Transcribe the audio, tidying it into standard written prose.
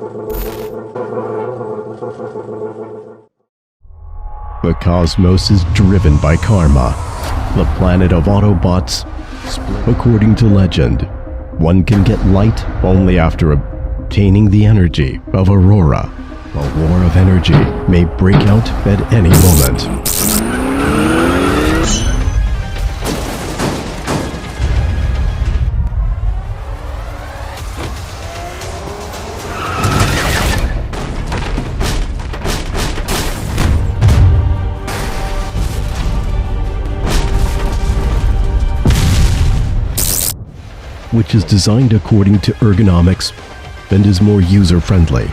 The cosmos is driven by karma, the planet of Autobots. According to legend, one can get light only after obtaining the energy of Aurora. A war of energy may break out at any moment. Which is designed according to ergonomics and is more user-friendly.